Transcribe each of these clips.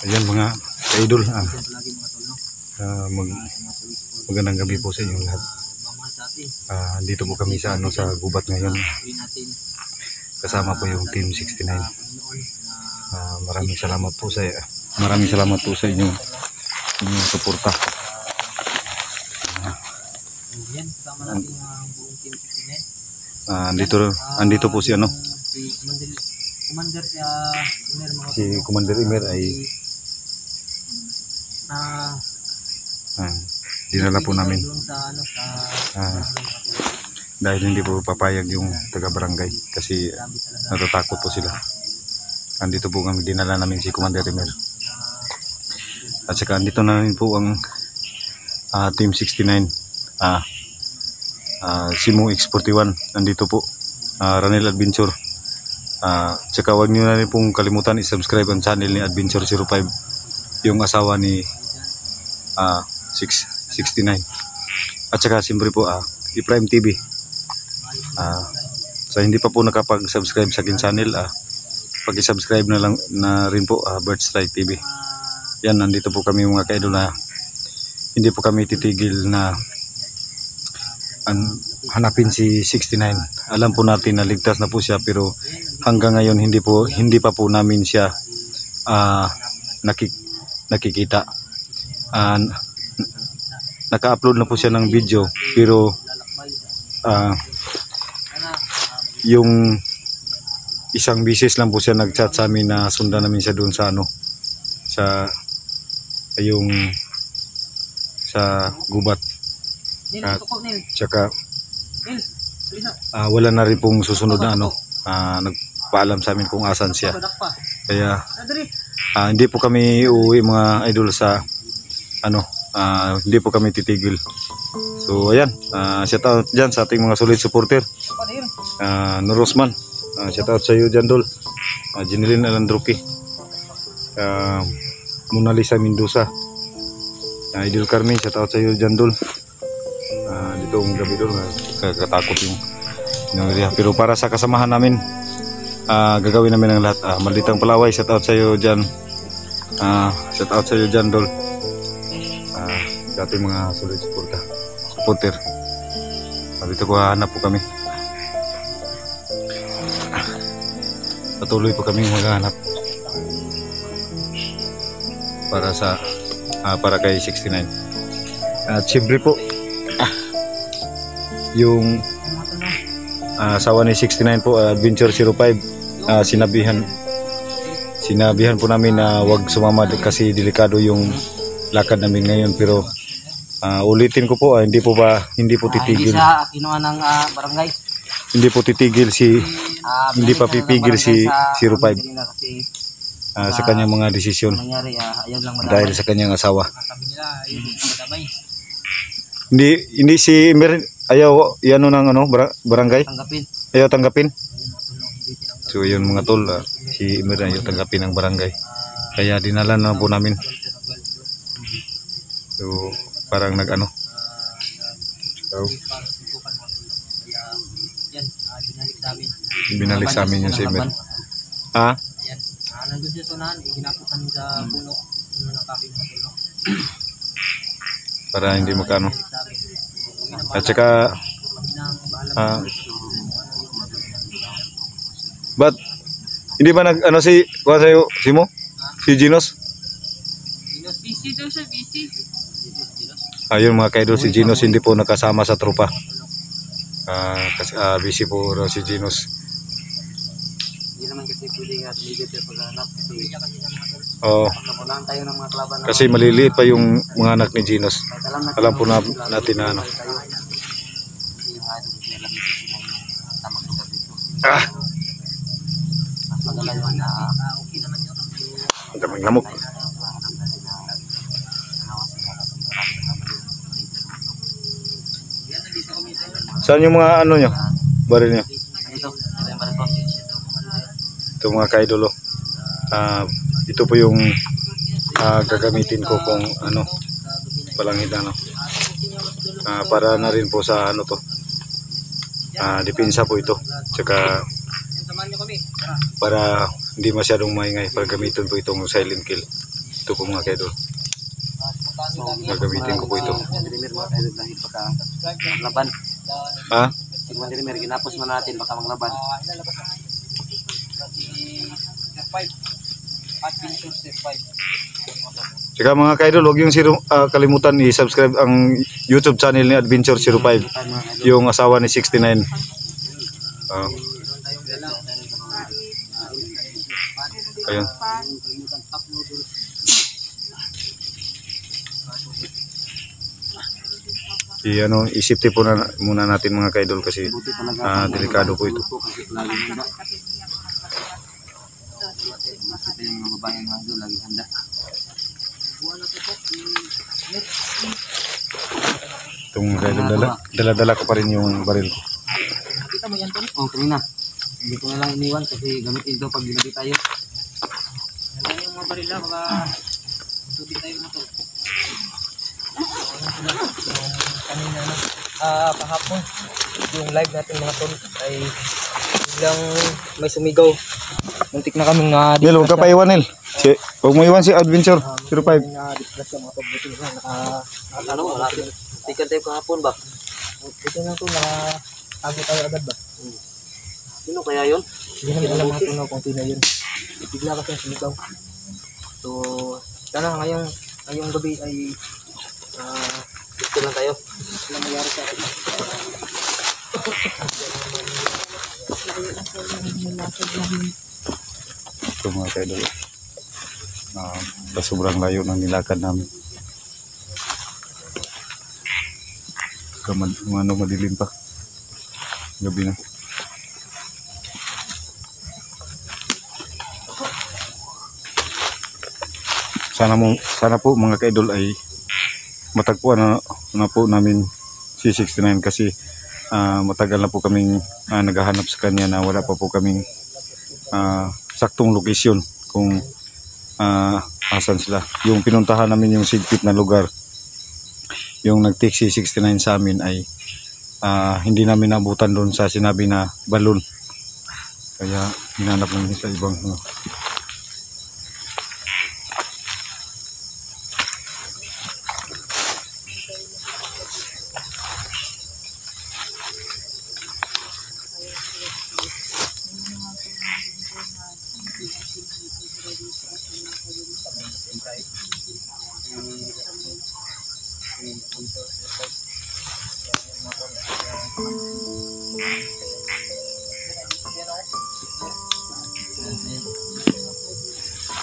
Ayan mga idol, magandang gabi po sa inyong lahat. Dito po kami sa sa gubat ngayon. Kasama po yung Team 69. Maraming salamat po sa inyong suporta. Andito po si Commander Imer ay dinala po namin dahil hindi po papayag yung taga-barangay kasi natatakot po sila. Andito po kami, dinala namin si Commander Imer. At saka andito na rin po ang Team 69, Simu X41. Andito po Ranel Adventure. Tsaka huwag nyo na rin pong kalimutan i-subscribe ang channel ni Adventure 05, yung asawa ni 69. At saka siyempre po i-Prime TV. Sa hindi pa po nakapag-subscribe sa akin channel, pag-i-subscribe na rin po Birdstrike TV. Yan, nandito po kami mga kaidol na hindi po kami titigil na hanapin si 69. Alam po natin na ligtas na po siya, pero hanggang ngayon hindi pa po namin siya nakikita. Naka-upload na po siya ng video, pero yung isang bisis lang po siya nag-chat sa amin na sundan namin siya doon sa sa gubat. At saka wala na rin pong susunod na nagpaalam sa amin kung asan siya. Kaya hindi po kami uuwi mga idol sa hindi po kami titigil. So ayan, shout out dyan sa ating mga solid supporter. Norosman, shout out sa iyo dyan Dol. Jeneline Alandroki, Mona Lisa Mendoza, Idol Carmen, shout out sa iyo dyan Dol. Dito ang gabi Dol, kakatakot yung area. Pero para sa kasamahan namin, gagawin namin ang lahat. Malditang Palaway, shout out sa iyo dyan. Shout out sa iyo dyan Dol. Dati mga solid supporter. Dito ko hanap po kami. Patuloy po kami maghanap para kay 69. At siyempre po yung asawa ni 69 po, Adventure 05, sinabihan po namin na wag sumama kasi delikado yung lakad namin ngayon, pero ulitin ko po, hindi po titigil. Barangay. Hindi po titigil hindi pa pipigil si 05 sa kanyang mga desisyon dahil sa kanyang asawa. Hindi si Imer ayaw ng barangay. Ayaw tanggapin. So yun mga tol, si Imer ayaw tanggapin ng barangay. Kaya dinala na po namin. So parang binalik sa amin yung si Imer. Nandun siya sa unahan, ginaputan sa puno ng kahoy ng puno. Para hindi magkano. At saka but hindi ba si Mo? Si Ginos? Busy daw siya, busy. Ayun mga kaidol, si Ginos hindi po nakasama sa tropa. Kasi busy po si Ginos. Hindi naman kasi pwede nga tumigil siya paghanap tayo ng mga kalaban. Kasi maliliit pa yung mga anak ni Ginos. Alam po natin na mas maganda yun na okay naman yun. Ang daming lamok. Saan yung mga nyo? Baril nyo? Ito mga kaidolo. Ito po yung gagamitin ko kung palangit para na rin po sa to. Depensa po ito. Tsaka para hindi masyadong maingay pag gamitin po itong silent kill. Ito po mga kaidol. Gagamitin ko po ito. Mandirimer mga kaidol dahil baka maglaban. Ha? Yung mandirimer, ginapos na natin baka maglaban. Saka mga kaidol, huwag yung kalimutan i-subscribe ang YouTube channel ni Adventure 05. Yung asawa ni 69. Ayun. I-safety po muna natin mga kaidol kasi delikado po ito. Kita yung mga babae mga idol, lagi handa. Itong mga kaidol, dala-dala ko pa rin yung baril ko. Kita mo yan to? Oo, kanina. Hindi ko na lang iniwan kasi gamitin ito pag ginabi tayo. Yan yung mga barila, baka tubig tayo na to. Kanina na, kahapon, yung live natin mga tol ay biglang may sumigaw. Muntik na kaming Nil, huwag ka pa iwan, Nil. Huwag mo iwan si Adventure 05. Na-discuss yung mga pabuti na ano, wala. Tikan tayo kahapon ba? Ito na ito, nakatago tayo agad ba? Sino kaya yun? Hindi naman alam mga tunaw kung sino yun. Bigla kasi yung sumigaw. So, sana ngayong gabi ay gusto lang tayo. Ano nangyari sa akin? Ito mga kaidol. Sobrang layo ng nilakad namin. Madilim pa. Gabi na. Sana po mga kaidol ay matagpuan na po namin si 69 kasi matagal na po kaming naghahanap sa kanya na wala pa po kaming saktong location kung asan sila. Yung pinuntahan namin yung sigpit na lugar, yung nag-take si 69 sa amin ay hindi namin nabutan doon sa sinabi na balon, kaya hinanap namin sa ibang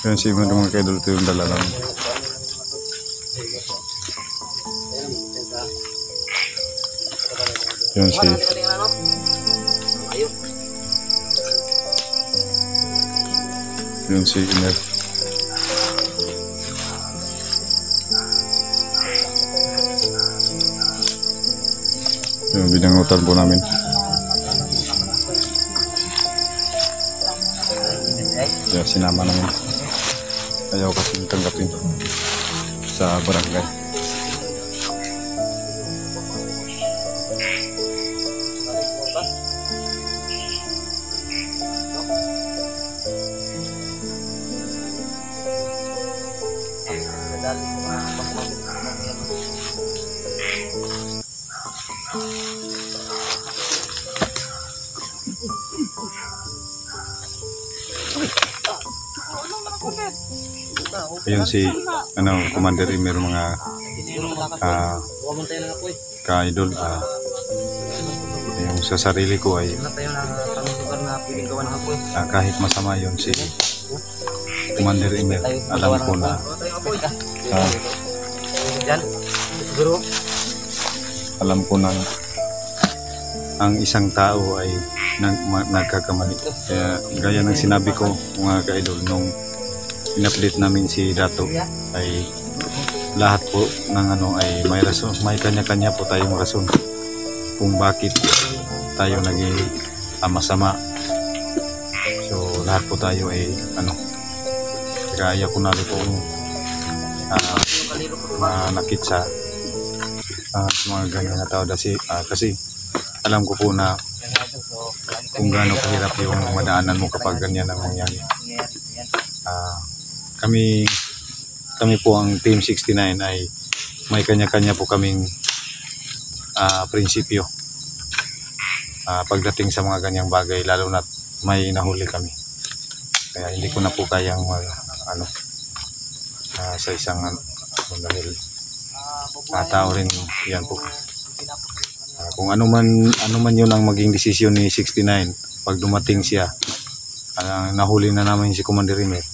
yun si mga kaidol. Ito yung dala lang. Yun si Iner. Yung binangutan po namin. Kaya sinama namin. Ayaw kasi tanggapin sa barangay. Ayun si Commander Imer, mga ka-idol. Yung sa sarili ko ay kahit masama yun si Commander Imer, alam ko na ang isang tao ay nagkakamali. Kaya gaya ng sinabi ko mga ka-idol nung in-update namin si Dato, ay lahat po ng ay may rason, may kanya-kanya po tayong rason kung bakit tayo naging masama. So lahat po tayo ay kaya ko na po manakit sa mga ganyan na tao kasi alam ko po na kung gaano kahirap yung madaanan mo kapag ganyan ang mangyari. kami po ang Team 69 ay may kanya-kanya po kaming prinsipyo pagdating sa mga ganyang bagay, lalo na may nahuli kami. Kaya hindi ko na po kayang sa isang dahil tao rin yan po. Kung ano man yun ang maging desisyon ni 69, pag dumating siya, nahuli na namin si Commander Rimer,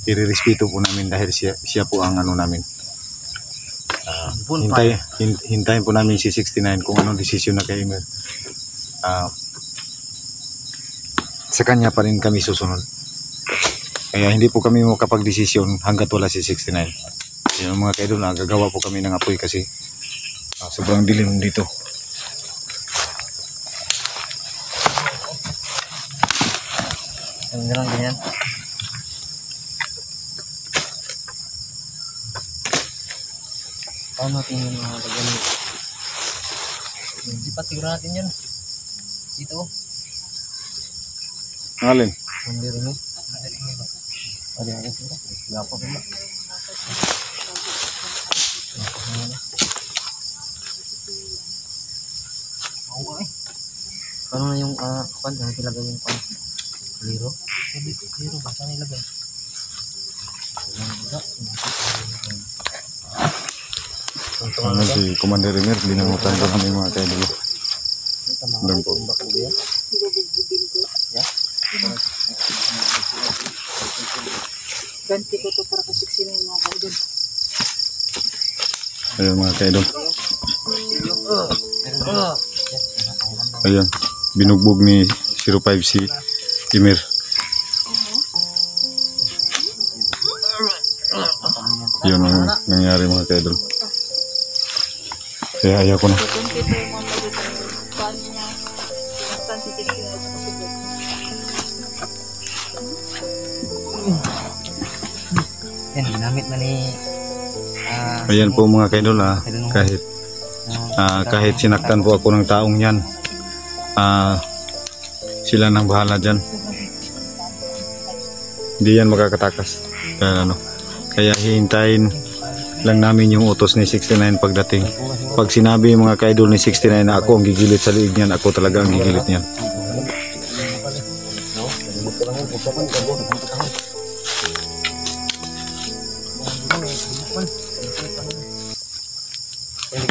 irirespeto po namin dahil siya po ang namin. Hintayin po namin si 69 kung anong desisyon na kay Rimer. Sa kanya pa rin kami susunod. Kaya hindi po kami makapag-desisyon hanggat wala si 69. Yung mga kaidol, nagagawa po kami ng apoy kasi sobrang dilim dito. Ganyan. Paano natin yung mga lagyan? Lipat siguro natin yan. Dito. Alin? Hindi rin mo. Ada yang siguro. Gapo rin mo. Paano na yung pan? Saan ilagay yung pan? Liro? Liro ba? Saan ilagay? Si Commander Rimer, binamutan ko kami mga kaidol. Doon po. Ganti ko to para kasi na yung mga kaidol. Ayun mga kaidol. Ayun, binugbog ni 05 si Rimer. Yun ang nangyari mga kaidol. Kaya ayaw ko na. Yan, ginamit na ni ayan po mga kaidol, kahit sinaktan po ako ng taong yan, sila nang bahala dyan. Hindi yan makakatakas. Kaya hihintayin lang namin yung utos ni 69 pagdating. Pag sinabi mga kaidol ni 69 na ako ang gigilit sa liig niyan, ako talaga ang gigilit niyan.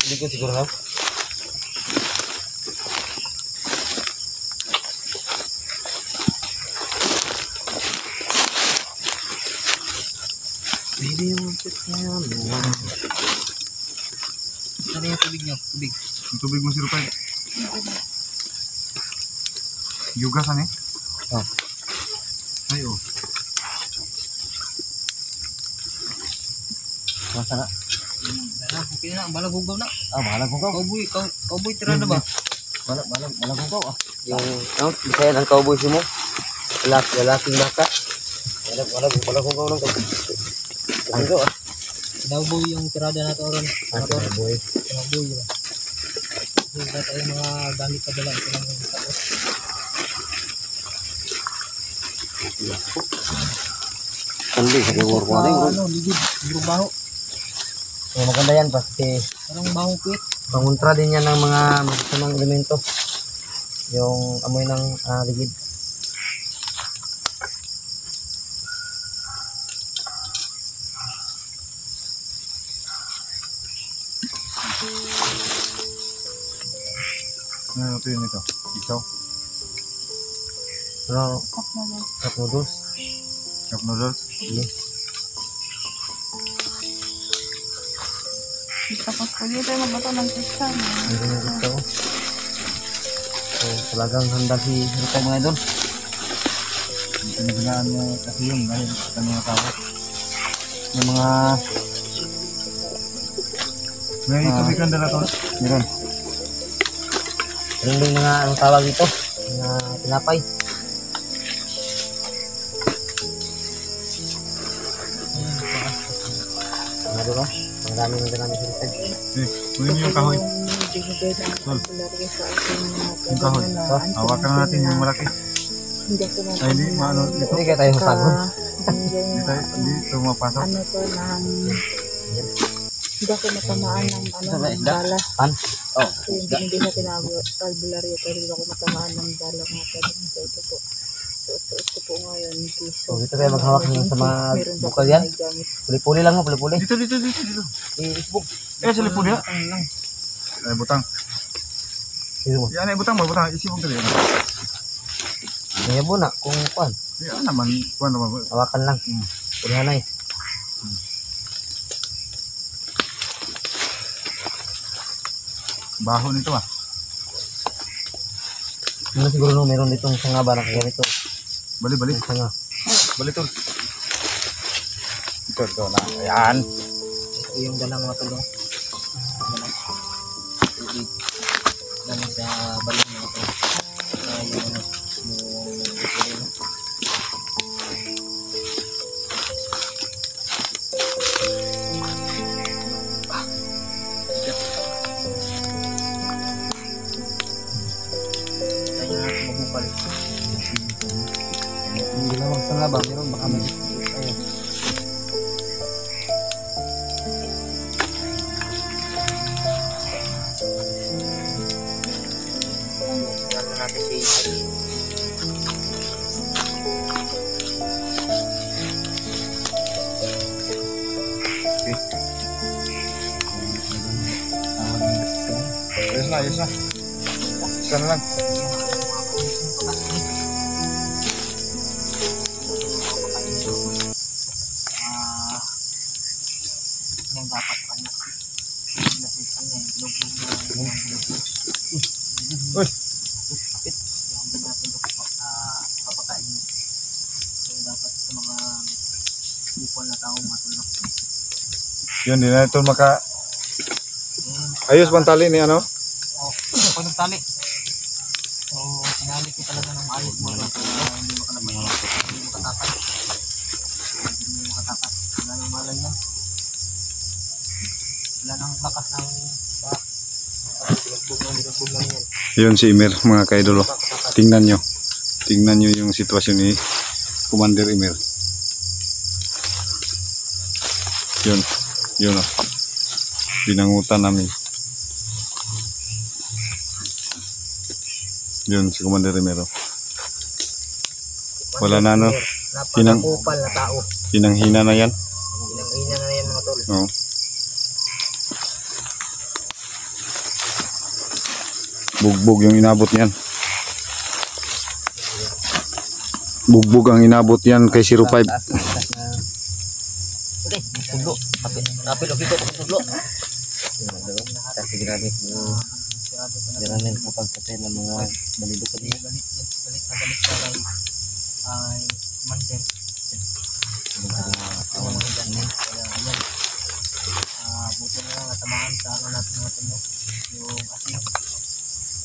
Likod siguro na. Pwede yung pit na yan. Ano yung tubig nyo? Tubig. Yung tubig mo 05. Yugasan eh? Oh. Ay oh. Masa na? Okay na, balag hugaw na. Balag hugaw. Cowboy tira na ba? Balag hugaw Yung, bisaya ng cowboy si mo. Lalaking baka. Balag hugaw ng cowboy. Hugaw Cowboy yung tirada na to oron. Cowboy ba? Hugaw tayo mga gamit pa dala. Ito lang yung tapos. Kandi, sa kewar ko rin. Ligid, baho. So, maganda yan kasi parang baho quit. Panguntra din yan ng mga masamang elemento. Yung amoy ng ligid. Ano ito yun ito? Ikaw? Ano? Cup noodles. Cup noodles? Yes. Tapos pwede tayo magbato ng pizza. Meron yung gusto ko. So, talagang handa si Rita mga idol. Pinagunaan mo kasi yun dahil sa kanyang tao. Yung mga... May tubig kang dala to? Meron. Meron din mga anong tawag dito. Mga tinapay. Ano doon? Ang dami ng dami sa Rita. Kunin niyo yung kahoy. Yung kahoy. Hawakan na natin yung malaki. Hindi ako na. Ay, hindi, maano dito. Hindi kaya tayo masagod. Dito mapasok. ano to, ng hindi ako matamaan ng ng bala. Oh. So, hindi sa tinabulary ito, hindi ako matamaan ng bala nga pwede sa ito po. Suot ko po ngayon. So, dito tayo maghawak ng sa mga bukal yan. Puli-puli lang mo, puli-puli. Dito. I-isbog. Sa lipod ya. Ay, butang. Sino mo? Yan ay butang mo, butang. Isipong dali. Kaya mo na, kung kuan. Yan naman, kuan naman. Hawakan lang. Purihanay. Baho nito ah. Ano siguro no, meron ditong sanga ba na kaya nito? Bali. Yung sanga. Bali tol. Ito na. Ayan. Ito yung dalang mga tulong. Tubig. Dalang sa balong mga tulong. Yung dalawang sanga ba? Meron baka may ayun. Yan na natin si Ayos na. Isa na lang. yang dapat banyak Uy. yang dapat untuk papakain yang dapat sa mga upon na taong matulog. Yun, di na ito maka... Ayos bang tali ni ano? Pag nagtali. So, tinali ko talaga ng maayos mo na hindi makatakas. Wala nang malay yan. Wala nang lakas ng bug lang yan. Yun si Imer, mga kaidolo. Tingnan nyo. Tingnan nyo yung sitwasyon ni Commander Imer. Yun o. Pinangutan namin. Yun si Commander Imer. Wala na ano. Napakakupal na tao. Hinang-hina na yan. Hinang-hina na yan mga tol. Oo. Bugbog yung inabot niyan. Bugbog ang inabot yan kay 05. Okay, tudlo. Tapil okay ko tudlo. Kasi ginamit mo. Ginamit mo pagkatay ng mga balibot niya. Galit ay mantel. Buti na lang natamaan sa ano natin yung asin.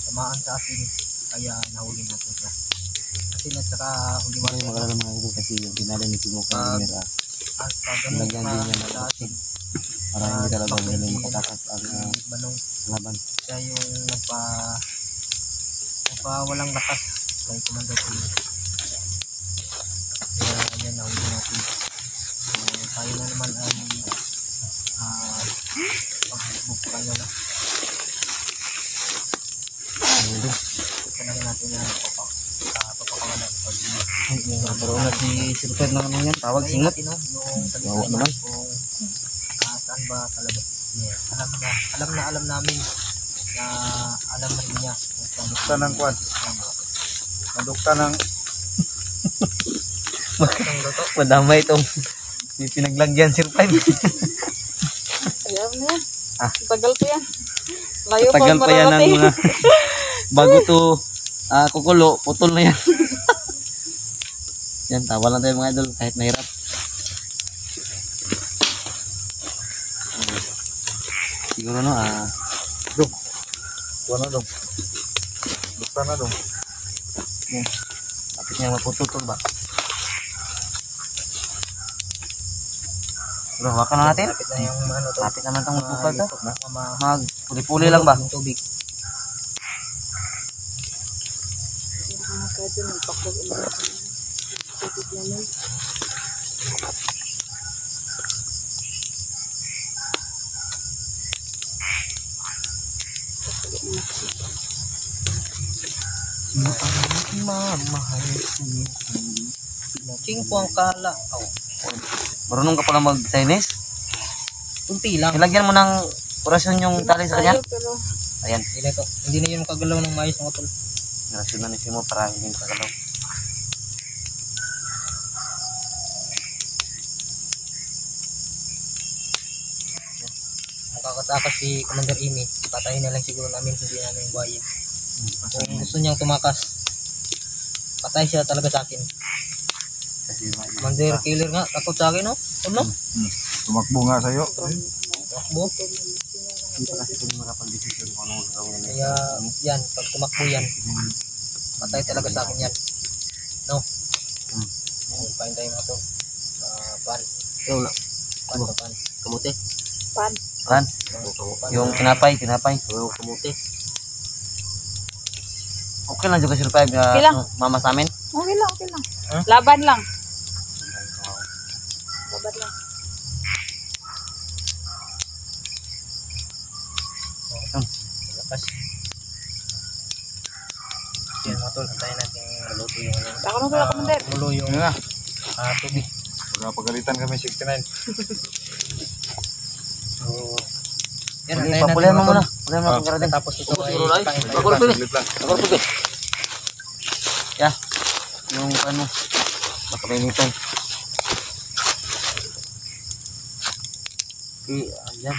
Tamaan sa asin kaya nahuli natin siya. Asin at saka huli mo rin maganda mga ito kasi yung pinala ni Timo Camera at pagano'n pa sa asin para hindi talaga ganun makatakas ang laban. Siya yung walang lakas kay Commander Timo. Kaya ayan nahuli natin. So tayo na naman ay pag-book tayo na. Kailangan natin na papakawalan pag pero na si Sirped na naman yan tawag singot yung salita naman kung saan ba talaga alam namin na alam na rin niya Madukta ng kwan. Madukta ng... madamay itong pinaglagyan Sirped. Ayan na yan. Tagal pa yan. Layo tagal pa yan ng mga bago to kukulo, putol na yan. Yan, tawa lang tayo mga idol kahit mahirap. Siguro no, Kuha na dong. Dukta na dong. Lapit niya mapututol ba? Bro, hawakan na natin. Lapit na yung ano to. Lapit naman itong bukal to. Magpuli-puli lang ba? Tubig. Mga kadyo, nagpakog ulit. Tubig namin. Mamahal King po ang kala. Oh. Marunong ka pala mag-Chinese? Kunti lang. Ilagyan mo ng orasyon yung tali sa kanya. Tayo, pero Ayan. Hindi na yun makagalaw ng maayos ng utol. Orasyon na mo para hindi makagalaw. Makakatakas si Commander Amy. Patayin na lang siguro namin hindi namin buhayin. Kung gusto niyang tumakas, patay siya talaga sa akin. Commander Killer nga, takot sa akin, no? Ano? Tumakbo nga sa'yo. Takbo. Hindi pa kasi kung makapag-desisyon kung anong gagawin niya. Kaya yan, pag tumakbo yan, patay talaga sa akin yan. No? Pahin tayo na ito. Pan. Yung pan. Kamuti. pan. Pan. Yung tinapay. Yung kamuti. Okay lang juga survive Okay lang. mama sa amin. Okay lang, okay lang. Huh? Laban lang. Laban lang. Lakas. Yan mga tol, antayin natin maluto yung ano. Ako na pala, Commander. Mulo yung Yun na. tubig. Pagkapagalitan kami 69. So, yan, Sige, antayin natin papulihan mo mga tol. muna. Papulihan mo natin karating. Tapos ito ay kain tayo. Saglit lang. Ya, yung ano, makapinitan. Okay, ayan.